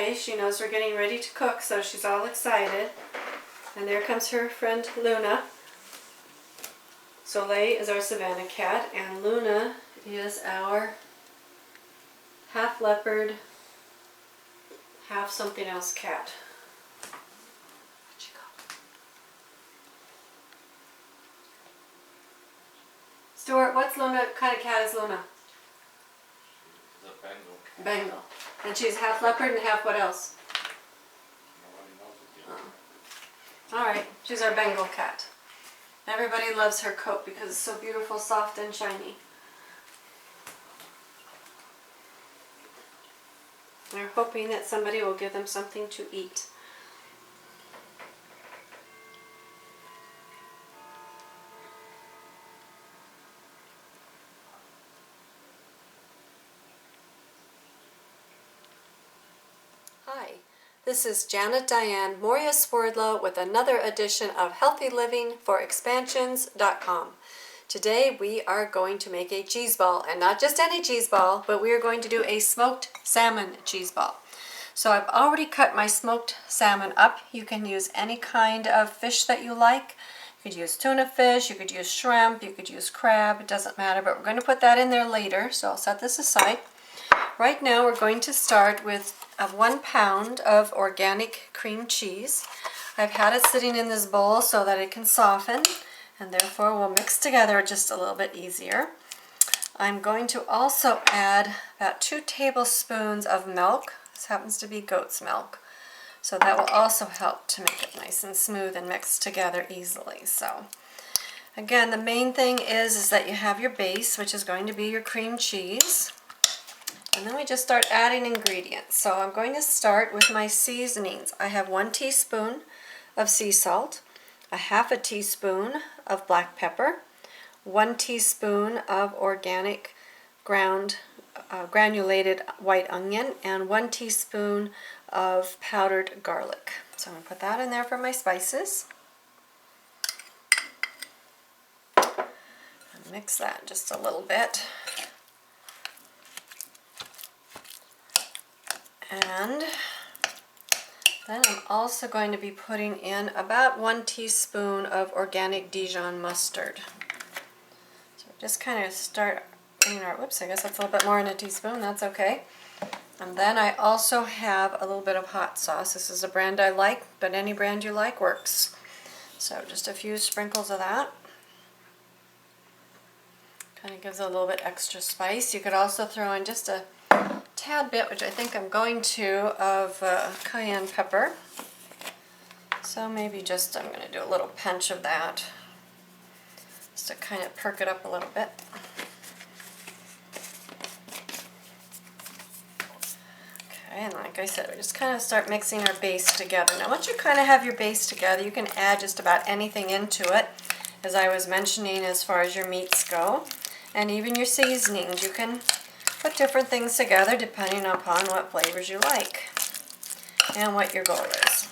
way. She knows we're getting ready to cook, so she's all excited. And there comes her friend Luna. Soleil is our Savannah cat, and Luna is our half leopard, half something else cat. Where'd she go? Stewart, what's Luna? What kind of cat is Luna? She's a Bengal cat. Bengal. And she's half leopard and half what else? Nobody knows it yet. Oh. Alright, she's our Bengal cat. Everybody loves her coat because it's so beautiful, soft, and shiny. They're hoping that somebody will give them something to eat. Hi, this is Janet Diane Moria Swerdlow with another edition of HealthyLivingForExpansions.com. Today we are going to make a cheese ball, and not just any cheese ball, but we are going to do a smoked salmon cheese ball. So I've already cut my smoked salmon up. You can use any kind of fish that you like. You could use tuna fish, you could use shrimp, you could use crab, it doesn't matter, but we're going to put that in there later, so I'll set this aside. Right now we're going to start with 1 pound of organic cream cheese. I've had it sitting in this bowl so that it can soften, and therefore we'll mix together just a little bit easier. I'm going to also add about 2 tablespoons of milk. This happens to be goat's milk. So that will also help to make it nice and smooth and mixed together easily. So again, the main thing is that you have your base, which is going to be your cream cheese. And then we just start adding ingredients. So I'm going to start with my seasonings. I have 1 teaspoon of sea salt, a half a teaspoon of black pepper, 1 teaspoon of organic granulated white onion, and 1 teaspoon of powdered garlic. So I'm going to put that in there for my spices. And mix that just a little bit. And then I'm also going to be putting in about 1 teaspoon of organic Dijon mustard. So just kind of start in our, whoops, I guess that's a little bit more than a teaspoon, that's okay. And then I also have a little bit of hot sauce. This is a brand I like, but any brand you like works. So just a few sprinkles of that. Kind of gives it a little bit extra spice. You could also throw in just a tad bit, which I think I'm going to, of cayenne pepper. So maybe just, I'm going to do a little pinch of that just to kind of perk it up a little bit. Okay, and like I said, we just kind of start mixing our base together. Now once you kind of have your base together, you can add just about anything into it, as I was mentioning, as far as your meats go, and even your seasonings. You can put different things together depending upon what flavors you like and what your goal is.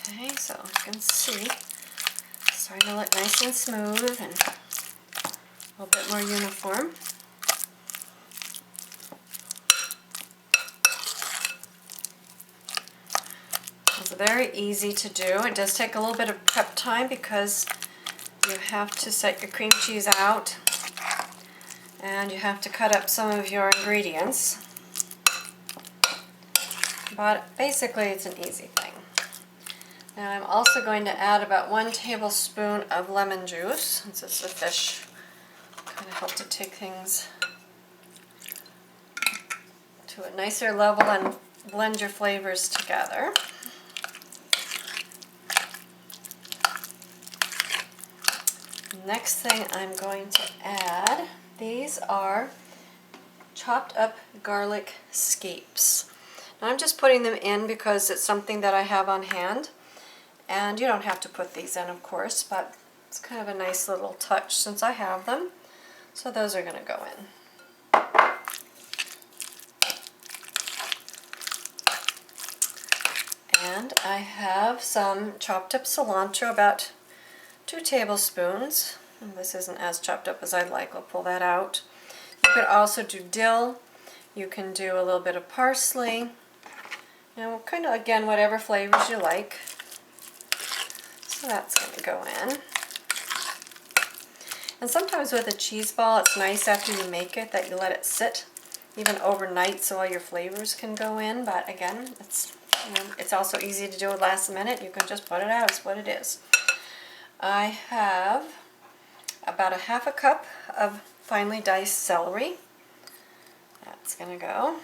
Okay, so you can see it's starting to look nice and smooth and a little bit more uniform. It's very easy to do. It does take a little bit of prep time because you have to set your cream cheese out and you have to cut up some of your ingredients. But basically it's an easy thing. Now I'm also going to add about 1 tablespoon of lemon juice, since it's a fish. Kind of help to take things to a nicer level and blend your flavors together. Next thing I'm going to add, these are chopped up garlic scapes. Now I'm just putting them in because it's something that I have on hand, and you don't have to put these in, of course, but it's kind of a nice little touch since I have them. So those are going to go in. And I have some chopped up cilantro, about 2 tablespoons, And this isn't as chopped up as I'd like. I'll pull that out. You could also do dill. You can do a little bit of parsley. And kind of, again, whatever flavors you like. So that's going to go in. And sometimes with a cheese ball, it's nice after you make it that you let it sit even overnight so all your flavors can go in. But again, it's also easy to do it last minute. You can just put it out. It's what it is. I have about a half a cup of finely diced celery. That's going to go.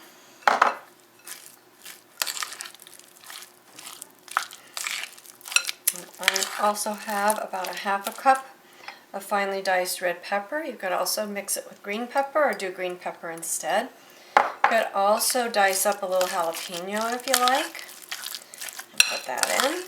And I also have about a half a cup of finely diced red pepper. You could also mix it with green pepper or do green pepper instead. You could also dice up a little jalapeno if you like and put that in.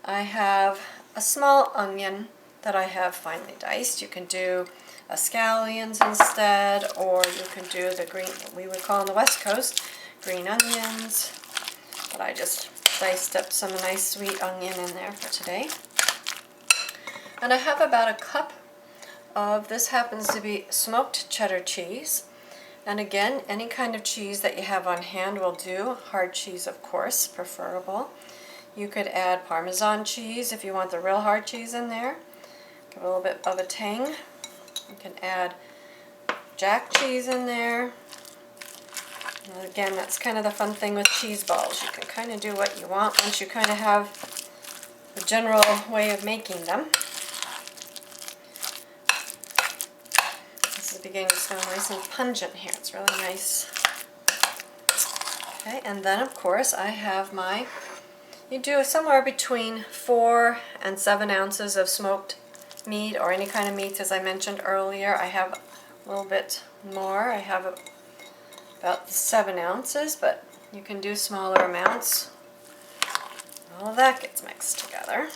I have a small onion that I have finely diced. You can do scallions instead, or you can do the green, we would call on the West Coast, green onions. But I just diced up some nice sweet onion in there for today. And I have about a cup of, this happens to be smoked cheddar cheese. And again, any kind of cheese that you have on hand will do. Hard cheese, of course, preferable. You could add Parmesan cheese if you want the real hard cheese in there. Give it a little bit of a tang. You can add Jack cheese in there. And again, that's kind of the fun thing with cheese balls. You can kind of do what you want once you kind of have the general way of making them. This is beginning to smell nice and pungent here. It's really nice. Okay, and then of course I have my, you do somewhere between 4 and 7 ounces of smoked meat or any kind of meats, as I mentioned earlier. I have a little bit more. I have about 7 ounces, but you can do smaller amounts. All of that gets mixed together.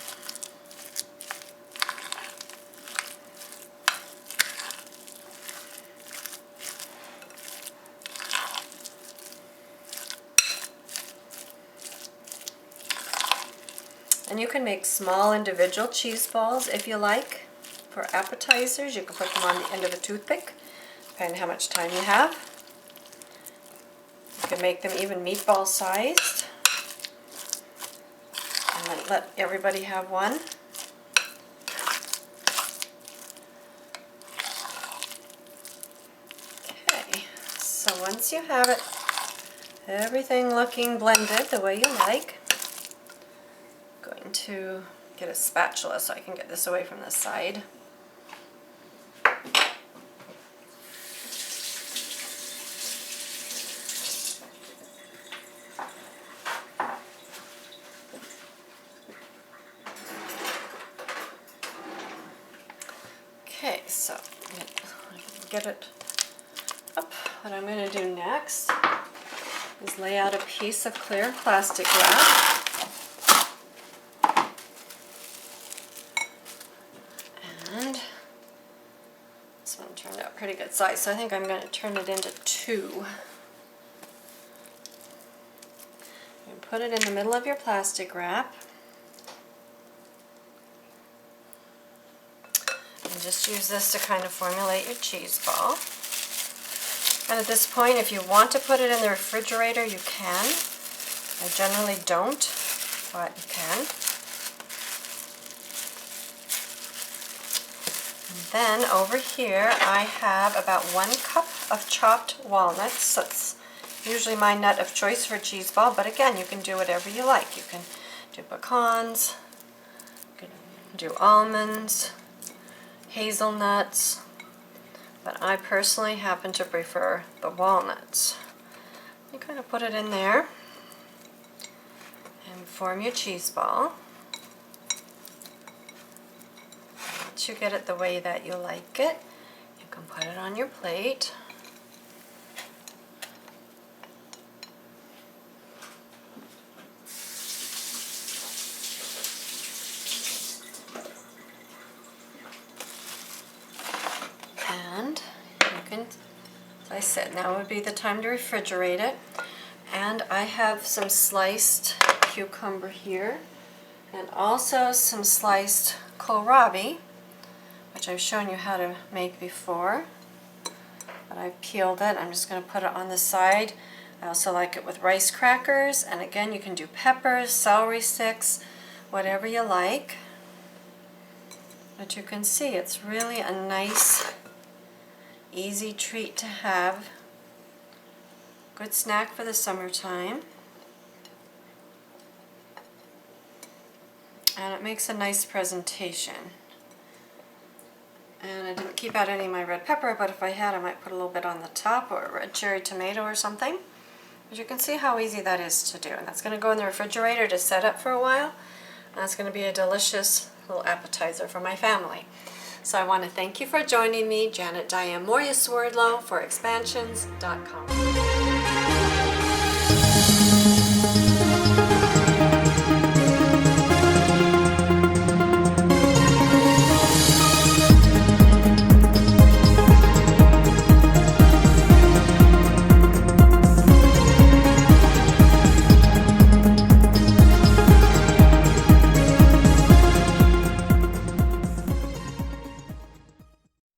And you can make small individual cheese balls if you like. For appetizers, you can put them on the end of a toothpick, depending on how much time you have. You can make them even meatball sized. And then let everybody have one. Okay, so once you have it, everything looking blended the way you like, I'm going to get a spatula so I can get this away from the side. Okay, so get it up. What I'm going to do next is lay out a piece of clear plastic wrap. And this one turned out pretty good size, so I think I'm going to turn it into 2. And put it in the middle of your plastic wrap. And just use this to kind of formulate your cheese ball. And at this point, if you want to put it in the refrigerator, you can. I generally don't, but you can. And then over here, I have about 1 cup of chopped walnuts. That's usually my nut of choice for a cheese ball, but again, you can do whatever you like. You can do pecans, you can do almonds, hazelnuts, but I personally happen to prefer the walnuts. You kind of put it in there and form your cheese ball. Once you get it the way that you like it, you can put it on your plate. And you can, as I said, now would be the time to refrigerate it. And I have some sliced cucumber here, and also some sliced kohlrabi, which I've shown you how to make before. But I've peeled it. I'm just going to put it on the side. I also like it with rice crackers, and again you can do peppers, celery sticks, whatever you like. But you can see it's really a nice, easy treat to have. Good snack for the summertime. And it makes a nice presentation. And I didn't keep out any of my red pepper, but if I had, I might put a little bit on the top, or a red cherry tomato or something. But you can see how easy that is to do. And that's going to go in the refrigerator to set up for a while. And that's going to be a delicious little appetizer for my family. So I want to thank you for joining me, Janet Diane Moria Swerdlow for expansions.com.